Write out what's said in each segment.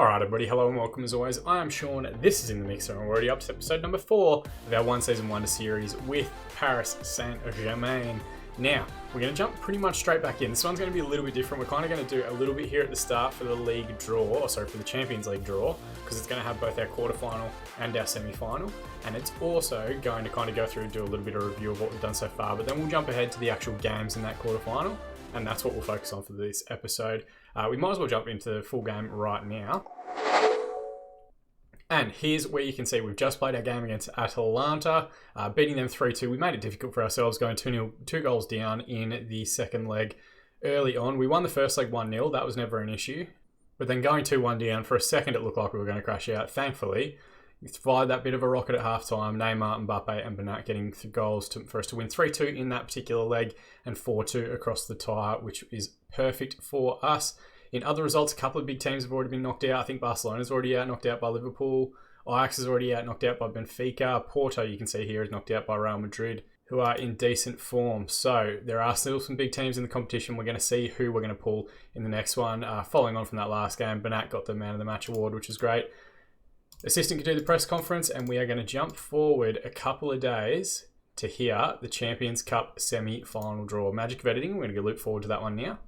Alright everybody, hello and welcome as always. I am Sean, this is In The Mixer, and we're already up to episode number 4 of our One Season Wonder series with Paris Saint-Germain. Now, we're going to jump pretty much straight back in. This one's going to be a little bit different. We're kind of going to do a little bit here at the start for the league draw, for the Champions League draw, because it's going to have both our quarterfinal and our semi-final, and it's also going to kind of go through and do a little bit of review of what we've done so far, but then we'll jump ahead to the actual games in that quarterfinal, and that's what we'll focus on for this episode. We might as well jump into the full game right now. And here's where you can see we've just played our game against Atalanta, beating them 3-2. We made it difficult for ourselves, going 2-0, 2 goals down in the second leg early on. We won the first leg 1-0. That was never an issue. But then going 2-1 down, for a second it looked like we were going to crash out. Thankfully, we fired that bit of a rocket at halftime. Neymar, Mbappe and Bernat getting goals for us to win 3-2 in that particular leg and 4-2 across the tie, which is perfect for us. In other results, a couple of big teams have already been knocked out. I think Barcelona's already out, knocked out by Liverpool. Ajax is already out, knocked out by Benfica. Porto, you can see here, is knocked out by Real Madrid, who are in decent form. So there are still some big teams in the competition. We're going to see who we're going to pull in the next one. Following on from that last game, Bernat got the Man of the Match award, which is great. Assistant can do the press conference, and we are going to jump forward a couple of days to hear the Champions Cup semi-final draw. Magic of editing, we're going to go loop forward to that one now.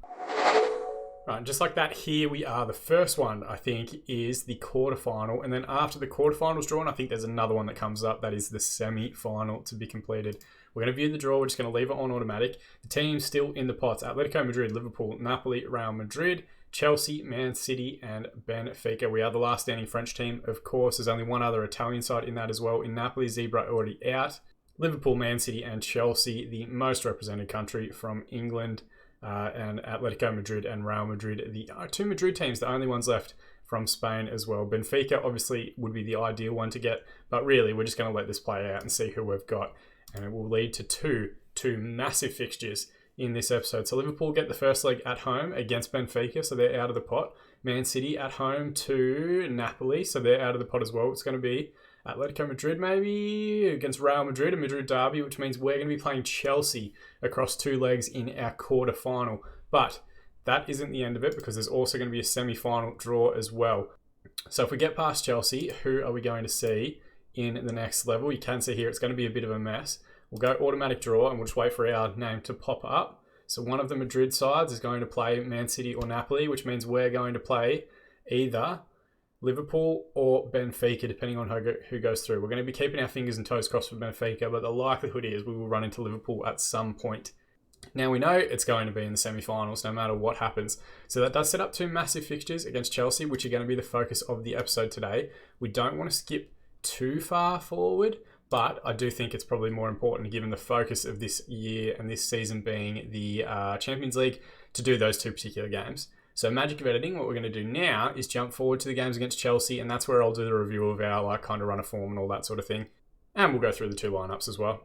Right, just like that, here we are. The first one, I think, is the quarterfinal. And then after the quarterfinal's drawn, I think there's another one that comes up. That is the semi-final to be completed. We're going to view the draw. We're just going to leave it on automatic. The teams still in the pots: Atletico Madrid, Liverpool, Napoli, Real Madrid, Chelsea, Man City, and Benfica. We are the last standing French team, of course. There's only one other Italian side in that as well. In Napoli, Zebra already out. Liverpool, Man City, and Chelsea, the most represented country from England. And Atletico Madrid and Real Madrid, the two Madrid teams, the only ones left from Spain as well. Benfica obviously would be the ideal one to get, but really we're just going to let this play out and see who we've got, and it will lead to two massive fixtures in this episode. So Liverpool get the first leg at home against Benfica, so they're out of the pot. Man City at home to Napoli, so they're out of the pot as well. It's going to be Atletico Madrid maybe against Real Madrid, a Madrid derby, which means we're going to be playing Chelsea across 2 legs in our quarter-final. But that isn't the end of it, because there's also going to be a semi-final draw as well. So if we get past Chelsea, who are we going to see in the next level? You can see here it's going to be a bit of a mess. We'll go automatic draw and we'll just wait for our name to pop up. So one of the Madrid sides is going to play Man City or Napoli, which means we're going to play either Liverpool or Benfica, depending on who goes through. We're going to be keeping our fingers and toes crossed for Benfica, but the likelihood is we will run into Liverpool at some point. Now we know it's going to be in the semi-finals no matter what happens. So that does set up 2 massive fixtures against Chelsea, which are going to be the focus of the episode today. We don't want to skip too far forward, but I do think it's probably more important, given the focus of this year and this season being the Champions League, to do those 2 particular games. So magic of editing, what we're going to do now is jump forward to the games against Chelsea, and that's where I'll do the review of our kind of run of form and all that sort of thing. And we'll go through the 2 lineups as well.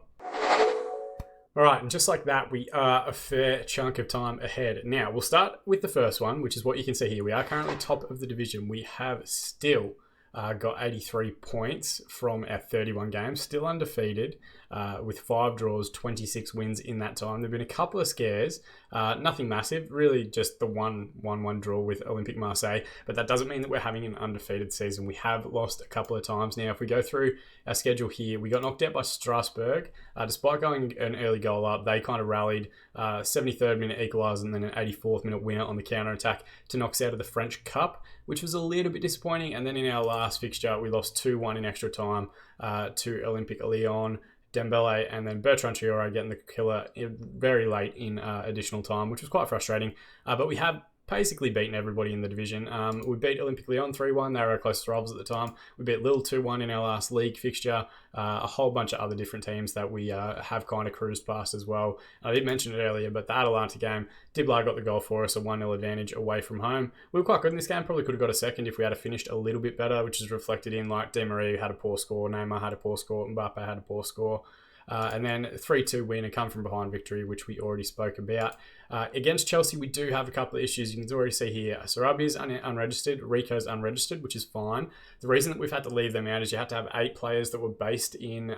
Alright, and just like that, we are a fair chunk of time ahead. Now, we'll start with the first one, which is what you can see here. We are currently top of the division. We have still got 83 points from our 31 games, still undefeated, with 5 draws, 26 wins in that time. There have been a couple of scares, nothing massive, really just the 1-1 draw with Olympique Marseille, but that doesn't mean that we're having an undefeated season. We have lost a couple of times. Now, if we go through our schedule here, we got knocked out by Strasbourg. Despite going an early goal up, they kind of rallied, 73rd minute equaliser and then an 84th minute winner on the counter-attack to knock us out of the French Cup, which was a little bit disappointing. And then in our last fixture, we lost 2-1 in extra time to Olympique Lyon. Dembele and then Bertrand Traoré getting the killer very late in additional time, which was quite frustrating. But we have basically beaten everybody in the division. We beat Olympique Lyon 3-1. They were our closest rivals at the time. We beat Lille 2-1 in our last league fixture. A whole bunch of other different teams that we have kind of cruised past as well. I did mention it earlier, but the Atalanta game, Dibla got the goal for us, a 1-0 advantage away from home. We were quite good in this game. Probably could have got a second if we had finished a little bit better, which is reflected in like Di Maria had a poor score, Neymar had a poor score, Mbappe had a poor score. And then 3-2 win, a come from behind victory, which we already spoke about. Against Chelsea, we do have a couple of issues. You can already see here, Sarabi is unregistered, Rico's unregistered, which is fine. The reason that we've had to leave them out is you had to have 8 players that were based in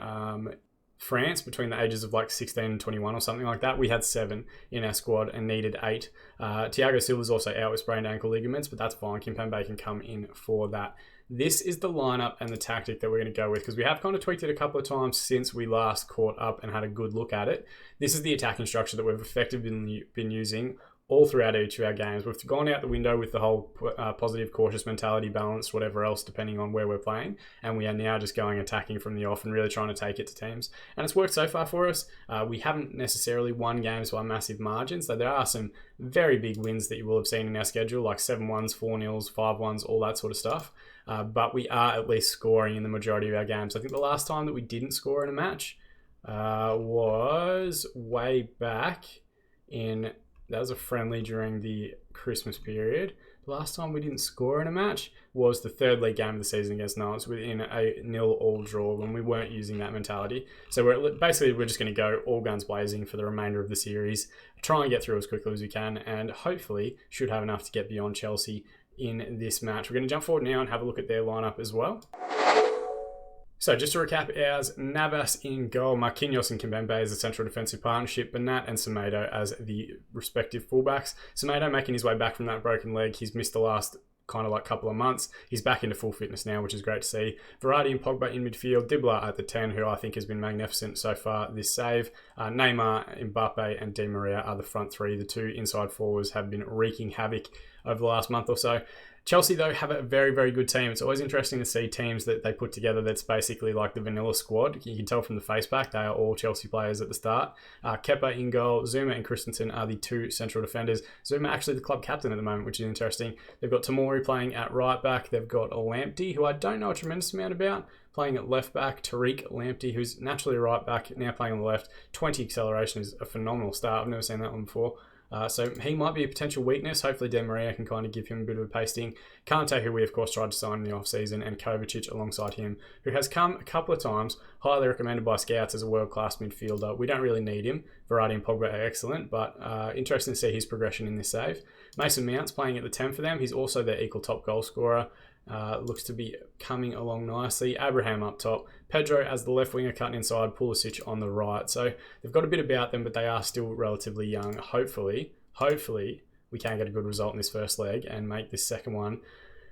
France between the ages of like 16 and 21 or something like that. We had 7 in our squad and needed 8. Thiago Silva's also out with sprained ankle ligaments, but that's fine. Kimpembe can come in for that. This is the lineup and the tactic that we're going to go with, because we have kind of tweaked it a couple of times since we last caught up and had a good look at it. This is the attacking structure that we've effectively been using all throughout each of our games. We've gone out the window with the whole positive, cautious mentality, balance, whatever else, depending on where we're playing. And we are now just going attacking from the off and really trying to take it to teams. And it's worked so far for us. We haven't necessarily won games by massive margins, though there are some very big wins that you will have seen in our schedule, like 7-1s, 4-0s, 5-1s, all that sort of stuff. But we are at least scoring in the majority of our games. I think the last time that we didn't score in a match was way back in... That was a friendly during the Christmas period. The last time we didn't score in a match was the third league game of the season against Nantes within a 0-all draw when we weren't using that mentality. So we're just going to go all guns blazing for the remainder of the series, try and get through as quickly as we can, and hopefully should have enough to get beyond Chelsea in this match. We're going to jump forward now and have a look at their lineup as well. So just to recap ours, Navas in goal, Marquinhos and Kimpembe as the central defensive partnership, Bernat and Semedo as the respective fullbacks. Semedo making his way back from that broken leg. He's missed the last kind of like couple of months. He's back into full fitness now, which is great to see. Verratti and Pogba in midfield, Dybala at the 10, who I think has been magnificent so far this save. Neymar, Mbappe and Di Maria are the front three. The 2 inside forwards have been wreaking havoc over the last month or so. Chelsea, though, have a very, very good team. It's always interesting to see teams that they put together that's basically like the vanilla squad. You can tell from the face pack, they are all Chelsea players at the start. Kepa in goal, Zuma and Christensen are the 2 central defenders. Zuma actually the club captain at the moment, which is interesting. They've got Tomori playing at right back. They've got Lamptey, who I don't know a tremendous amount about, playing at left back. Tariq Lamptey, who's naturally a right back, now playing on the left. 20 acceleration is a phenomenal start. I've never seen that one before. So he might be a potential weakness. Hopefully Di Maria can kind of give him a bit of a pasting. Kante, who we of course tried to sign in the off-season, and Kovacic alongside him, who has come a couple of times, highly recommended by scouts as a world-class midfielder. We don't really need him. Verratti and Pogba are excellent, but interesting to see his progression in this save. Mason Mount's playing at the 10 for them. He's also their equal top goal scorer. Looks to be coming along nicely. Abraham up top. Pedro as the left winger cutting inside. Pulisic on the right. So they've got a bit about them, but they are still relatively young. Hopefully we can get a good result in this first leg and make this second one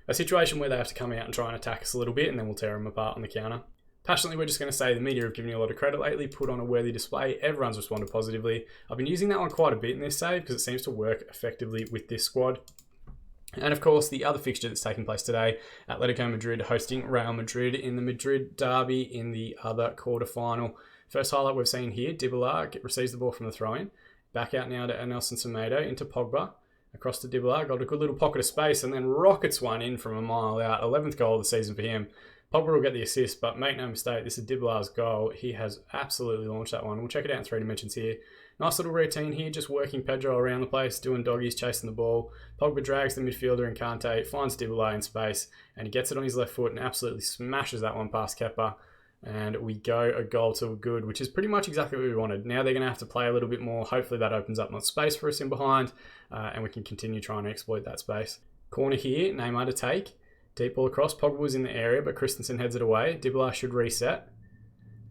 a situation where they have to come out and try and attack us a little bit, and then we'll tear them apart on the counter. Passionately, we're just going to say the media have given you a lot of credit lately, put on a worthy display. Everyone's responded positively. I've been using that one quite a bit in this save because it seems to work effectively with this squad. And of course, the other fixture that's taking place today, Atletico Madrid hosting Real Madrid in the Madrid derby in the other quarterfinal. First highlight we've seen here, Dybala receives the ball from the throw-in. Back out now to Nelson Semedo into Pogba. Across to Dybala, got a good little pocket of space and then rockets one in from a mile out. 11th goal of the season for him. Pogba will get the assist, but make no mistake, this is Dybala's goal. He has absolutely launched that one. We'll check it out in 3 dimensions here. Nice little routine here, just working Pedro around the place, doing doggies, chasing the ball. Pogba drags the midfielder in Kante, finds Dybala in space, and he gets it on his left foot and absolutely smashes that one past Kepa. And we go a goal to a good, which is pretty much exactly what we wanted. Now they're going to have to play a little bit more. Hopefully that opens up more space for us in behind, and we can continue trying to exploit that space. Corner here, Neymar to take. Deep ball across. Pogba was in the area, but Christensen heads it away. Dybala should reset.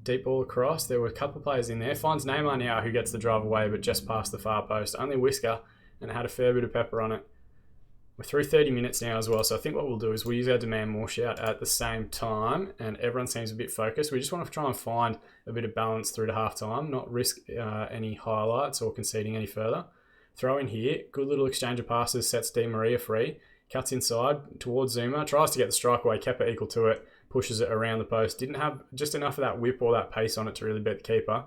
Deep ball across. There were a couple of players in there. Finds Neymar now, who gets the drive away, but just past the far post. Only a whisker, and it had a fair bit of pepper on it. We're through 30 minutes now as well, so I think what we'll do is we'll use our demand more shout at the same time, and everyone seems a bit focused. We just want to try and find a bit of balance through to half-time, not risk any highlights or conceding any further. Throw in here. Good little exchange of passes, sets Di Maria free. Cuts inside towards Zuma, tries to get the strike away, Kepa equal to it, pushes it around the post. Didn't have just enough of that whip or that pace on it to really beat the keeper.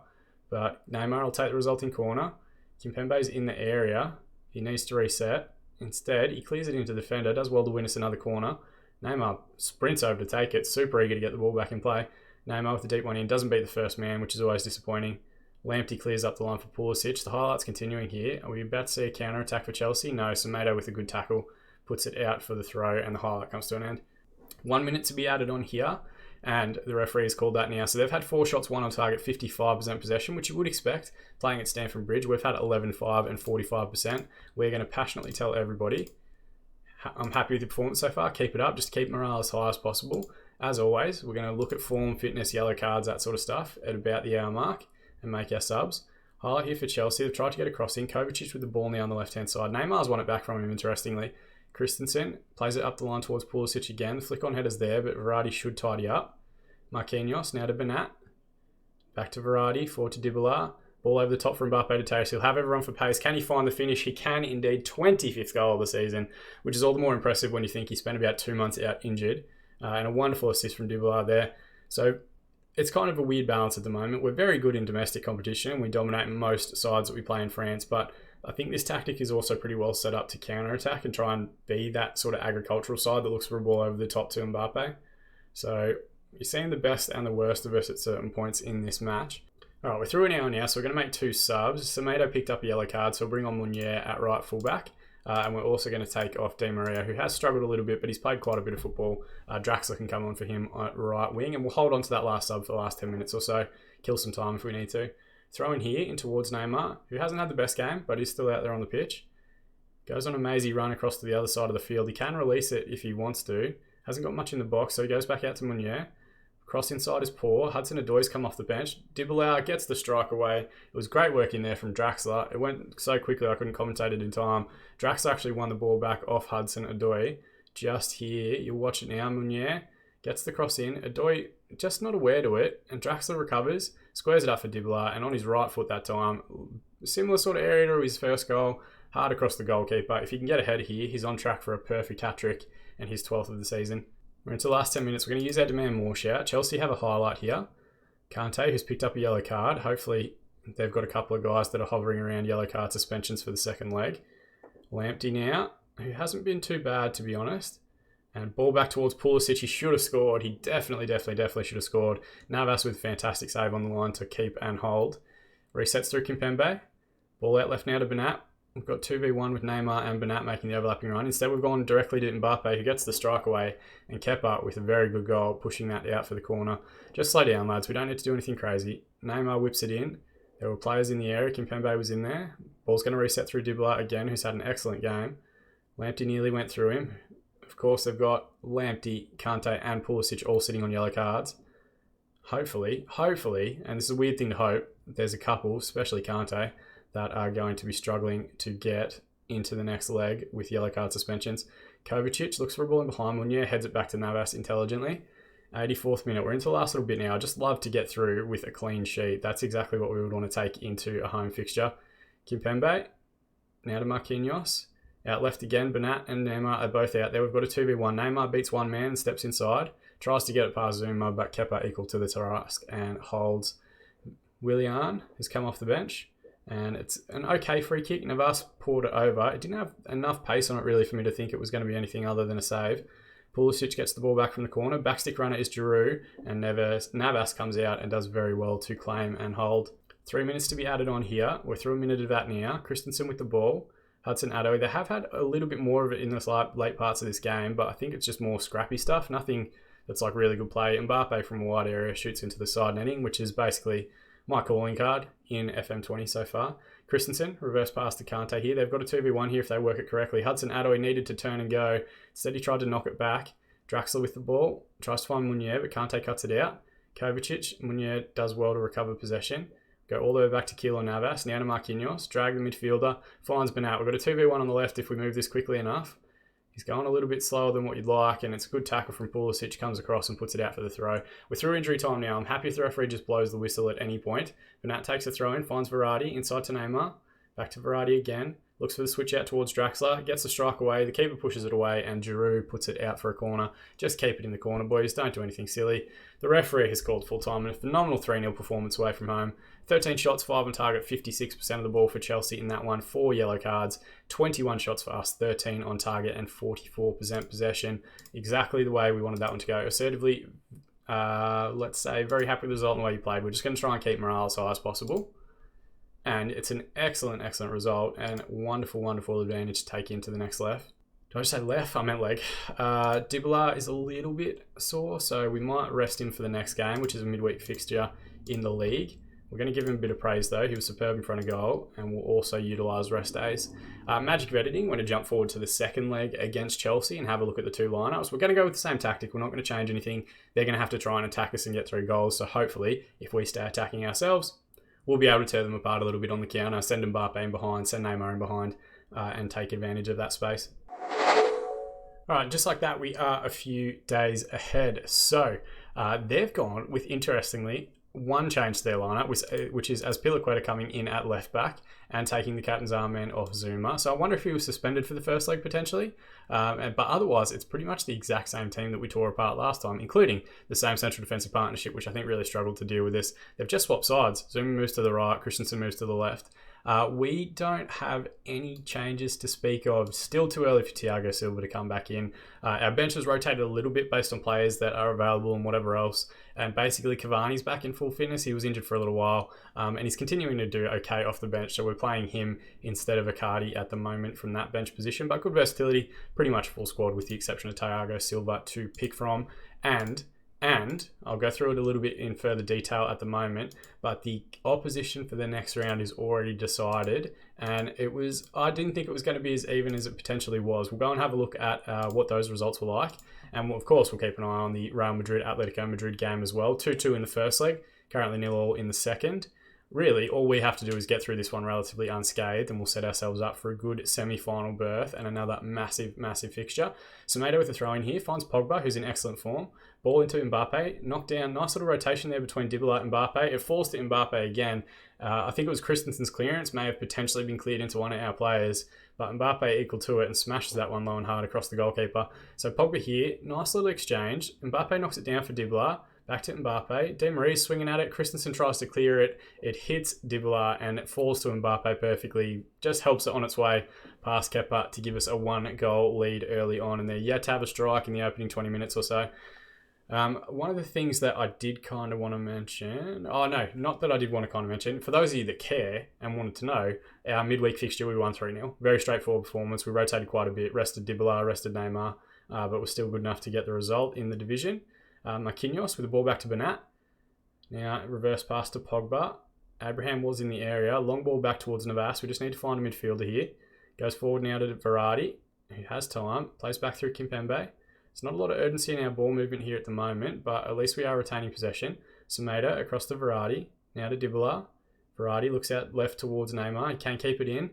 But Neymar will take the resulting corner. Kimpembe's in the area. He needs to reset. Instead, he clears it into the defender, does well to win us another corner. Neymar sprints over to take it, super eager to get the ball back in play. Neymar with the deep one in, doesn't beat the first man, which is always disappointing. Lamptey clears up the line for Pulisic. The highlight's continuing here. Are we about to see a counter-attack for Chelsea? No, Semedo with a good tackle puts it out for the throw, and the highlight comes to an end. 1 minute to be added on here, and the referee has called that now. So they've had 4 shots, 1 on target, 55% possession, which you would expect playing at Stamford Bridge. We've had 11-5 and 45%. We're going to passionately tell everybody, I'm happy with the performance so far. Keep it up. Just keep morale as high as possible. As always, we're going to look at form, fitness, yellow cards, that sort of stuff at about the hour mark and make our subs. Highlight here for Chelsea. They've tried to get a cross in. Kovacic with the ball now on the left-hand side. Neymar's won it back from him, interestingly. Christensen plays it up the line towards Pulisic again. The flick on header's there, but Verratti should tidy up. Marquinhos now to Bernat. Back to Verratti, forward to Dybala. Ball over the top for Mbappe to taste. He'll have everyone for pace. Can he find the finish? He can indeed. 25th goal of the season, which is all the more impressive when you think he spent about 2 months out injured. And a wonderful assist from Dybala there. So it's kind of a weird balance at the moment. We're very good in domestic competition. We dominate most sides that we play in France, but I think this tactic is also pretty well set up to counter-attack and try and be that sort of agricultural side that looks for a ball over the top to Mbappe. So you're seeing the best and the worst of us at certain points in this match. All right, we're through an hour now, so we're going to make 2 subs. Semedo picked up a yellow card, so we'll bring on Meunier at right fullback. And we're also going to take off Di Maria, who has struggled a little bit, but he's played quite a bit of football. Draxler can come on for him at right wing, and we'll hold on to that last sub for the last 10 minutes or so. Kill some time if we need to. Throw in here in towards Neymar, who hasn't had the best game, but he's still out there on the pitch. Goes on a mazy run across to the other side of the field. He can release it if he wants to. Hasn't got much in the box, so he goes back out to Meunier. Cross inside is poor. Hudson-Odoi's come off the bench. Dybala gets the strike away. It was great work in there from Draxler. It went so quickly I couldn't commentate it in time. Draxler actually won the ball back off Hudson-Odoi. Just here, you'll watch it now. Meunier gets the cross in. Odoi just not aware to it, and Draxler recovers, squares it up for Dybala, and on his right foot that time. Similar sort of area to his first goal. Hard across the goalkeeper. If he can get ahead here, he's on track for a perfect hat-trick and his 12th of the season. We're into the last 10 minutes. We're going to use our demand more shout. Chelsea have a highlight here. Kante, who's picked up a yellow card. Hopefully, they've got a couple of guys that are hovering around yellow card suspensions for the second leg. Lamptey now, who hasn't been too bad, to be honest. And ball back towards Pulisic. He should have scored. He definitely should have scored. Navas with a fantastic save on the line to keep and hold. Resets through Kimpembe. Ball out left now to Bernat. We've got 2v1 with Neymar and Bernat making the overlapping run. Instead, we've gone directly to Mbappe, who gets the strike away, and Kepa with a very good goal, pushing that out for the corner. Just slow down, lads. We don't need to do anything crazy. Neymar whips it in. There were players in the area. Kimpembe was in there. Ball's going to reset through Dybala again, who's had an excellent game. Lamptey nearly went through him. Of course, they've got Lamptey, Kante, and Pulisic all sitting on yellow cards. Hopefully, and this is a weird thing to hope, there's a couple, especially Kante, that are going to be struggling to get into the next leg with yellow card suspensions. Kovacic looks for a ball in behind. Meunier heads it back to Navas intelligently. 84th minute. We're into the last little bit now. I just love to get through with a clean sheet. That's exactly what we would want to take into a home fixture. Kimpembe. Now to Marquinhos. Out left again. Bernat and Neymar are both out there. We've got a 2v1. Neymar beats one man and steps inside. Tries to get it past Zuma, but Kepa equal to the task and holds. Willian has come off the bench. And it's an okay free kick. Navas poured it over. It didn't have enough pace on it really for me to think it was going to be anything other than a save. Pulisic gets the ball back from the corner. Backstick runner is Giroud. And Navas comes out and does very well to claim and hold. 3 minutes to be added on here. We're through a minute of that now. Christensen with the ball. Hudson-Odoi. They have had a little bit more of it in the late parts of this game, but I think it's just more scrappy stuff. Nothing that's like really good play. Mbappe from a wide area shoots into the side netting, which is basically my calling card in FM20 so far. Christensen, reverse pass to Kante here. They've got a 2v1 here if they work it correctly. Hudson-Odoi needed to turn and go. Instead, he tried to knock it back. Draxler with the ball. Tries to find Meunier, but Kante cuts it out. Kovacic. Meunier does well to recover possession. Go all the way back to Keylor Navas. Now to Marquinhos. Drag the midfielder. Finds Bernat. We've got a 2v1 on the left if we move this quickly enough. He's going a little bit slower than what you'd like, and it's a good tackle from Pulisic. Comes across and puts it out for the throw. We're through injury time now. I'm happy if the referee just blows the whistle at any point. Bernat takes a throw in, finds Verratti, inside to Neymar. Back to Verratti again. Looks for the switch out towards Draxler. Gets the strike away. The keeper pushes it away, and Giroud puts it out for a corner. Just keep it in the corner, boys. Don't do anything silly. The referee has called full time, and a phenomenal 3-0 performance away from home. 13 shots, 5 on target, 56% of the ball for Chelsea in that one. 4 yellow cards, 21 shots for us, 13 on target, and 44% possession. Exactly the way we wanted that one to go. Assertively, let's say, very happy with the result and the way you played. We're just going to try and keep morale as high as possible. And it's an excellent result and wonderful advantage to take into the next left. Did I just say left? I meant leg. Dybala is a little bit sore, so we might rest him for the next game, which is a midweek fixture in the league. We're going to give him a bit of praise though. He was superb in front of goal, and we'll also utilise rest days. Magic of editing, we're going to jump forward to the second leg against Chelsea and have a look at the two lineups. We're going to go with the same tactic. We're not going to change anything. They're going to have to try and attack us and get 3 goals. So hopefully, if we stay attacking ourselves, we'll be able to tear them apart a little bit on the counter, send Mbappe in behind, send Neymar in behind, and take advantage of that space. All right, just like that, we are a few days ahead. So they've gone with, interestingly, one change to their lineup, which is Azpilicueta coming in at left back and taking the captain's armband off Zuma. So I wonder if he was suspended for the first leg potentially. But otherwise, it's pretty much the exact same team that we tore apart last time, including the same central defensive partnership, which I think really struggled to deal with this. They've just swapped sides. Zuma moves to the right, Christensen moves to the left. We don't have any changes to speak of. Still too early for Thiago Silva to come back in. Our bench has rotated a little bit based on players that are available and whatever else. And basically Cavani's back in full fitness. He was injured for a little while, and he's continuing to do okay off the bench. So we're playing him instead of Icardi at the moment from that bench position. But good versatility, pretty much full squad with the exception of Thiago Silva to pick from. And I'll go through it a little bit in further detail at the moment, but the opposition for the next round is already decided, and I didn't think it was going to be as even as it potentially was. We'll go and have a look at what those results were like, and of course we'll keep an eye on the Real Madrid-Atletico Madrid game as well. 2-2 in the first leg, currently 0-0 in the second. Really, all we have to do is get through this one relatively unscathed, and we'll set ourselves up for a good semi-final berth and another massive, massive fixture. Semedo with a throw-in here, finds Pogba, who's in excellent form. Ball into Mbappe, knocked down, nice little rotation there between Dybala and Mbappe. It falls to Mbappe again. I think it was Christensen's clearance, may have potentially been cleared into one of our players, but Mbappe equal to it and smashes that one low and hard across the goalkeeper. So Pogba here, nice little exchange. Mbappe knocks it down for Dybala. Back to Mbappe. Di Maria's swinging at it. Christensen tries to clear it. It hits Dybala and it falls to Mbappe perfectly. Just helps it on its way past Kepa to give us a 1-goal lead early on. And there, you had to have a strike in the opening 20 minutes or so. One of the things that I did kind of want to mention... Oh, no, not that I did want to kind of mention. For those of you that care and wanted to know, our midweek fixture, we won 3-0. Very straightforward performance. We rotated quite a bit. Rested Dybala, rested Neymar, but was still good enough to get the result in the division. Marquinhos with the ball back to Bernat. Now, reverse pass to Pogba. Abraham was in the area. Long ball back towards Navas. We just need to find a midfielder here. Goes forward now to Verratti, who has time. Plays back through Kimpembe. There's not a lot of urgency in our ball movement here at the moment, but at least we are retaining possession. Semedo across to Verratti. Now to Dybala. Verratti looks out left towards Neymar. He can keep it in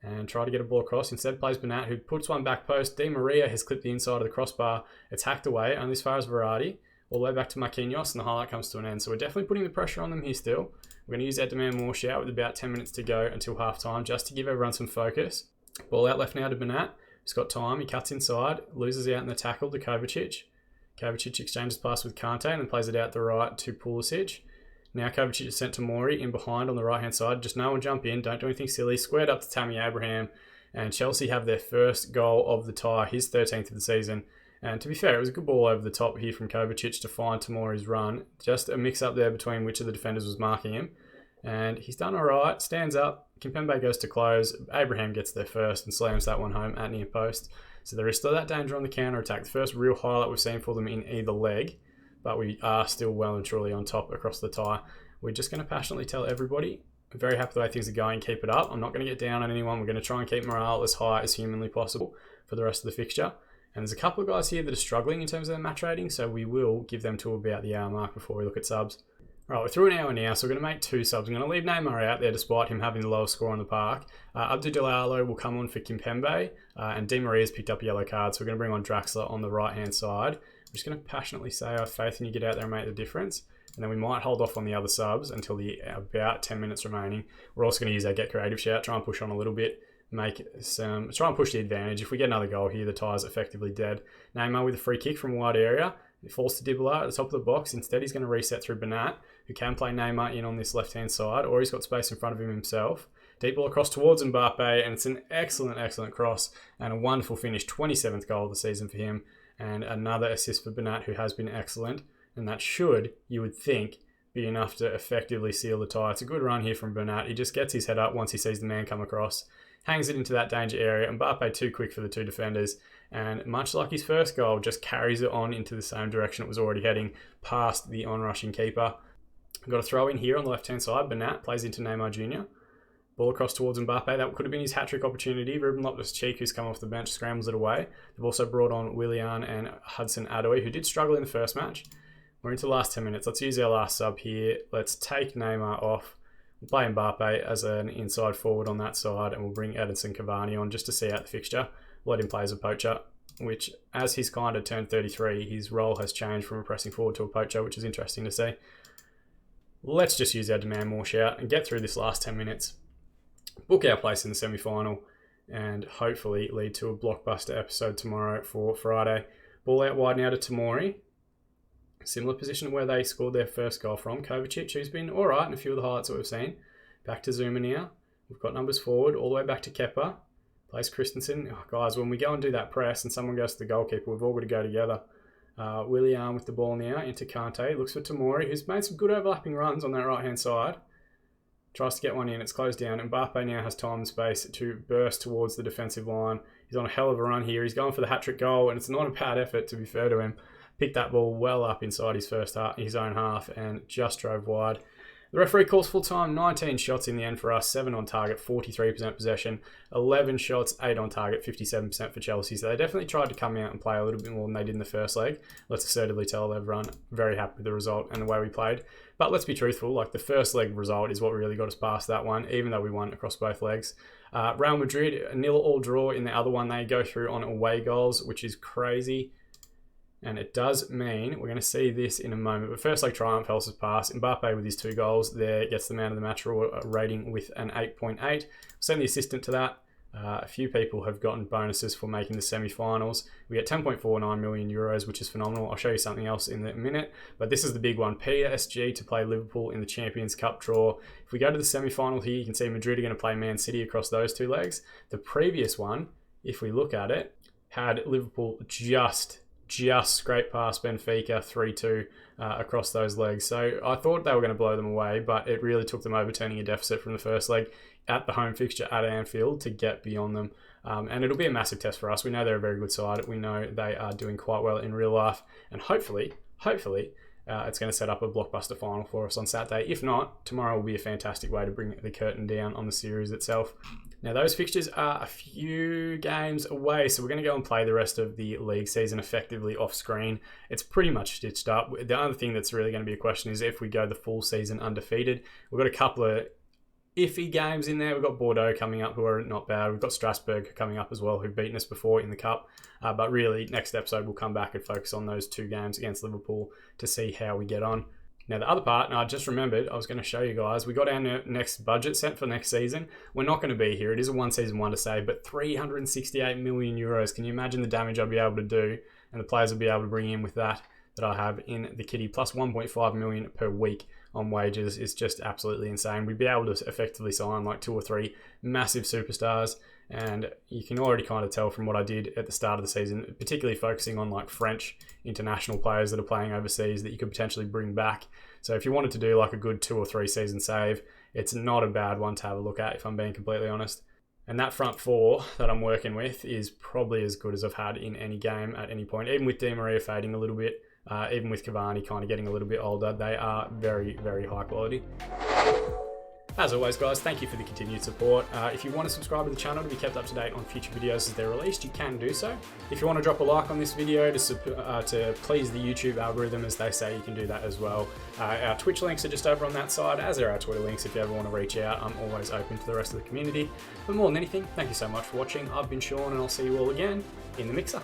and try to get a ball across. Instead plays Bernat, who puts one back post. Di Maria has clipped the inside of the crossbar. It's hacked away, only as far as Verratti. All the way back to Marquinhos, and the highlight comes to an end. So we're definitely putting the pressure on them here still. We're going to use that demand more shout with about 10 minutes to go until half-time, just to give everyone some focus. Ball out left now to Bernat. He's got time. He cuts inside, loses out in the tackle to Kovacic. Kovacic exchanges pass with Kante and then plays it out the right to Pulisic. Now Kovacic is sent to Mori in behind on the right-hand side. Just no one jump in. Don't do anything silly. Squared up to Tammy Abraham. And Chelsea have their first goal of the tie, his 13th of the season. And to be fair, it was a good ball over the top here from Kovacic to find Tomori's run. Just a mix-up there between which of the defenders was marking him. And he's done all right. Stands up. Kimpembe goes to close. Abraham gets there first and slams that one home at near post. So there is still that danger on the counter-attack. The first real highlight we've seen for them in either leg. But we are still well and truly on top across the tie. We're just going to passionately tell everybody, I'm very happy the way things are going, keep it up. I'm not going to get down on anyone. We're going to try and keep morale as high as humanly possible for the rest of the fixture. And there's a couple of guys here that are struggling in terms of their match rating, so we will give them to about the hour mark before we look at subs. All right, we're through an hour now, so we're going to make 2 subs. I'm going to leave Neymar out there despite him having the lowest score on the park. Abdou Diallo will come on for Kimpembe, and Di Maria's picked up a yellow card, so we're going to bring on Draxler on the right-hand side. I'm just going to passionately say I have faith in you, get out there and make the difference. And then we might hold off on the other subs until the about 10 minutes remaining. We're also going to use our Get Creative shout, try and push on a little bit, try and push the advantage. If we get another goal here, the tie's effectively dead. Neymar with a free kick from wide area. It falls to Dybala at the top of the box. Instead, he's going to reset through Bernat, who can play Neymar in on this left-hand side, or he's got space in front of him himself. Deep ball across towards Mbappe, and it's an excellent, excellent cross and a wonderful finish. 27th goal of the season for him, and another assist for Bernat, who has been excellent. And that should, you would think, be enough to effectively seal the tie. It's a good run here from Bernat. He just gets his head up once he sees the man come across, hangs it into that danger area. Mbappe too quick for the 2 defenders. And much like his first goal, just carries it on into the same direction it was already heading, past the onrushing keeper. We've got a throw in here on the left-hand side. Bernat plays into Neymar Jr. Ball across towards Mbappe. That could have been his hat-trick opportunity. Ruben Loftus-Cheek, who's come off the bench, scrambles it away. They've also brought on Willian and Hudson-Odoi, who did struggle in the first match. We're into the last 10 minutes. Let's use our last sub here. Let's take Neymar off. We'll play Mbappe as an inside forward on that side, and we'll bring Edinson Cavani on just to see out the fixture. Let him play as a poacher, which, as he's kind of turned 33, his role has changed from a pressing forward to a poacher, which is interesting to see. Let's just use our demand more shout and get through this last 10 minutes. Book our place in the semi-final and hopefully lead to a blockbuster episode tomorrow for Friday. Ball out wide now to Tomori. Similar position where they scored their first goal from. Kovacic, who's been all right in a few of the highlights that we've seen. Back to Zuma now. We've got numbers forward all the way back to Kepa. Plays Christensen. Oh, guys, when we go and do that press and someone goes to the goalkeeper, we've all got to go together. Willian with the ball now into Kante. Looks for Tomori, who's made some good overlapping runs on that right-hand side. Tries to get one in. It's closed down. Mbappe now has time and space to burst towards the defensive line. He's on a hell of a run here. He's going for the hat-trick goal, and it's not a bad effort, to be fair to him. Picked that ball well up inside his own half and just drove wide. The referee calls full time. 19 shots in the end for us, 7 on target, 43% possession, 11 shots, 8 on target, 57% for Chelsea. So they definitely tried to come out and play a little bit more than they did in the first leg. Let's assertively tell everyone, very happy with the result and the way we played. But let's be truthful, like the first leg result is what really got us past that one, even though we won across both legs. Real Madrid, a 0-0 draw in the other one. They go through on away goals, which is crazy. And it does mean we're going to see this in a moment. But first leg triumph helps us pass. Mbappe with his 2 goals there gets the man of the match rating with an 8.8. We'll send the assistant to that. A few people have gotten bonuses for making the semi-finals. We get 10.49 million euros, which is phenomenal. I'll show you something else in a minute. But this is the big one. PSG to play Liverpool in the Champions Cup draw. If we go to the semi-final here, you can see Madrid are going to play Man City across those 2 legs. The previous one, if we look at it, had Liverpool just scraped past Benfica 3-2 across those legs. So I thought they were going to blow them away, but it really took them overturning a deficit from the first leg at the home fixture at Anfield to get beyond them. And it'll be a massive test for us. We know they're a very good side. We know they are doing quite well in real life. And hopefully, it's going to set up a blockbuster final for us on Saturday. If not, tomorrow will be a fantastic way to bring the curtain down on the series itself. Now, those fixtures are a few games away, so we're going to go and play the rest of the league season effectively off screen. It's pretty much stitched up. The other thing that's really going to be a question is if we go the full season undefeated. We've got a couple of iffy games in there. We've got Bordeaux coming up, who are not bad. We've got Strasbourg coming up as well, who've beaten us before in the Cup. But really, next episode, we'll come back and focus on those 2 games against Liverpool to see how we get on. Now, the other part, and I just remembered, I was going to show you guys, we got our next budget set for next season. We're not going to be here. It is a one-season wonder save, but 368 million euros. Can you imagine the damage I'll be able to do and the players will be able to bring in with that I have in the kitty, plus 1.5 million per week on wages is just absolutely insane. We'd be able to effectively sign like 2 or 3 massive superstars, and you can already kind of tell from what I did at the start of the season, particularly focusing on like French international players that are playing overseas that you could potentially bring back. So if you wanted to do like a good 2 or 3 season save, it's not a bad one to have a look at, if I'm being completely honest. And that front 4 that I'm working with is probably as good as I've had in any game at any point, even with Di Maria fading a little bit. Even with Cavani kind of getting a little bit older, they are very, very high quality. As always, guys, thank you for the continued support. If you want to subscribe to the channel to be kept up to date on future videos as they're released, you can do so. If you want to drop a like on this video to please the YouTube algorithm, as they say, you can do that as well. Our Twitch links are just over on that side, as are our Twitter links if you ever want to reach out. I'm always open to the rest of the community. But more than anything, thank you so much for watching. I've been Sean, and I'll see you all again in the mixer.